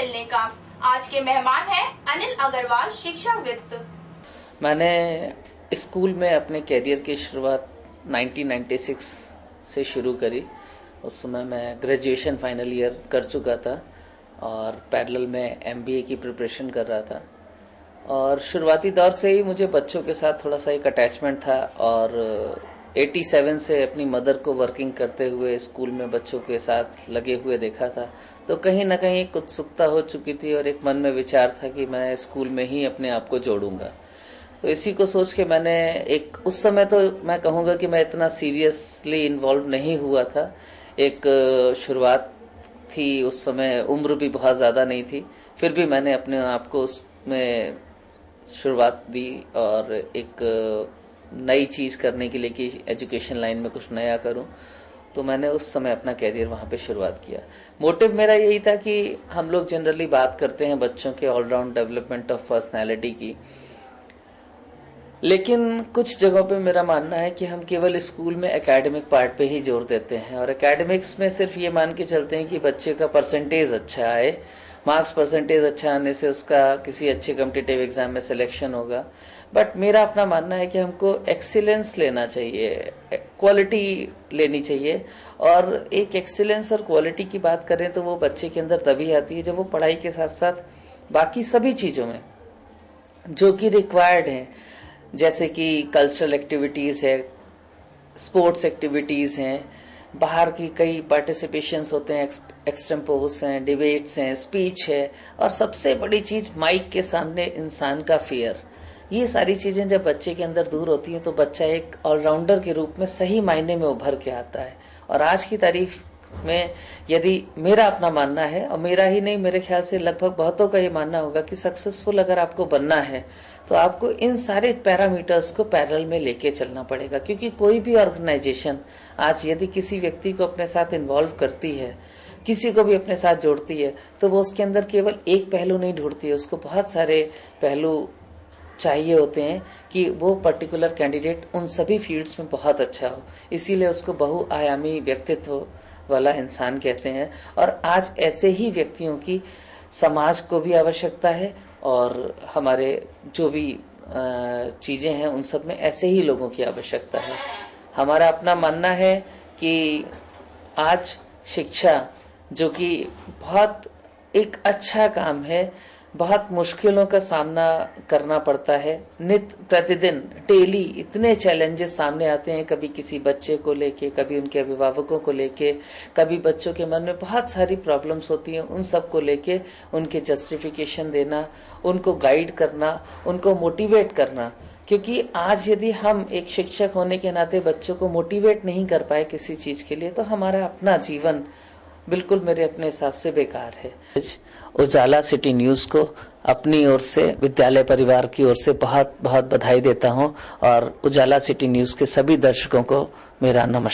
मिलने का। आज के मेहमान हैं अनिल अग्रवाल, शिक्षाविद। मैंने स्कूल में अपने कैरियर की शुरुआत 1996 से शुरू करी। उस समय मैं ग्रेजुएशन फाइनल ईयर कर चुका था और पैरेलल में एमबीए की प्रिपरेशन कर रहा था। और शुरुआती दौर से ही मुझे बच्चों के साथ थोड़ा सा एक अटैचमेंट था और 87 से अपनी मदर को वर्किंग करते हुए स्कूल में बच्चों के साथ लगे हुए देखा था। तो कहीं ना कहीं एक उत्सुकता हो चुकी थी और एक मन में विचार था कि मैं स्कूल में ही अपने आप को जोड़ूंगा। तो इसी को सोच के मैंने उस समय तो मैं कहूँगा कि मैं इतना सीरियसली इन्वॉल्व नहीं हुआ था। एक शुरुआत थी, उस समय उम्र भी बहुत ज़्यादा नहीं थी, फिर भी मैंने अपने आप को उसमें शुरुआत दी और एक नई चीज़ करने के लिए कि एजुकेशन लाइन में कुछ नया करूं। तो मैंने उस समय अपना कैरियर वहां पे शुरुआत किया। मोटिव मेरा यही था कि हम लोग जनरली बात करते हैं बच्चों के ऑलराउंड डेवलपमेंट ऑफ पर्सनैलिटी की, लेकिन कुछ जगहों पे मेरा मानना है कि हम केवल स्कूल में एकेडमिक पार्ट पे ही जोर देते हैं और एकेडमिक्स में सिर्फ ये मान के चलते हैं कि बच्चे का परसेंटेज अच्छा आए, मार्क्स परसेंटेज अच्छा आने से उसका किसी अच्छे कॉम्पिटिटिव एग्जाम में सिलेक्शन होगा। बट मेरा अपना मानना है कि हमको एक्सीलेंस लेना चाहिए, क्वालिटी लेनी चाहिए। और एक एक्सीलेंस और क्वालिटी की बात करें तो वो बच्चे के अंदर तभी आती है जब वो पढ़ाई के साथ साथ बाकी सभी चीज़ों में जो कि रिक्वायर्ड है, जैसे कि कल्चरल एक्टिविटीज़ है, स्पोर्ट्स एक्टिविटीज़ हैं, बाहर की कई पार्टिसिपेशंस होते हैं, एक्सटेम्पोर्स हैं, डिबेट्स हैं, स्पीच है, और सबसे बड़ी चीज़ माइक के सामने इंसान का फियर। ये सारी चीज़ें जब बच्चे के अंदर दूर होती हैं तो बच्चा एक ऑलराउंडर के रूप में सही मायने में उभर के आता है। और आज की तारीख में यदि मेरा अपना मानना है, और मेरा ही नहीं, मेरे ख्याल से लगभग बहुतों का ये मानना होगा कि सक्सेसफुल अगर आपको बनना है तो आपको इन सारे पैरामीटर्स को पैरेलल में लेके चलना पड़ेगा। क्योंकि कोई भी ऑर्गेनाइजेशन आज यदि किसी व्यक्ति को अपने साथ इन्वॉल्व करती है, किसी को भी अपने साथ जोड़ती है, तो वो उसके अंदर केवल एक पहलू नहीं ढूंढती है, उसको बहुत सारे पहलू चाहिए होते हैं कि वो पर्टिकुलर कैंडिडेट उन सभी फील्ड्स में बहुत अच्छा हो। इसीलिए उसको बहुआयामी व्यक्तित्व वाला इंसान कहते हैं। और आज ऐसे ही व्यक्तियों की समाज को भी आवश्यकता है और हमारे जो भी चीज़ें हैं उन सब में ऐसे ही लोगों की आवश्यकता है। हमारा अपना मानना है कि आज शिक्षा, जो कि बहुत एक अच्छा काम है, बहुत मुश्किलों का सामना करना पड़ता है। नित्य प्रतिदिन डेली इतने चैलेंजेस सामने आते हैं, कभी किसी बच्चे को लेके, कभी उनके अभिभावकों को लेके, कभी बच्चों के मन में बहुत सारी प्रॉब्लम्स होती हैं, उन सब को लेके उनके जस्टिफिकेशन देना, उनको गाइड करना, उनको मोटिवेट करना। क्योंकि आज यदि हम एक शिक्षक होने के नाते बच्चों को मोटिवेट नहीं कर पाए किसी चीज के लिए, तो हमारा अपना जीवन बिल्कुल मेरे अपने हिसाब से बेकार है। उजाला सिटी न्यूज़ को अपनी ओर से, विद्यालय परिवार की ओर से बहुत बहुत बधाई देता हूं और उजाला सिटी न्यूज़ के सभी दर्शकों को मेरा नमस्कार।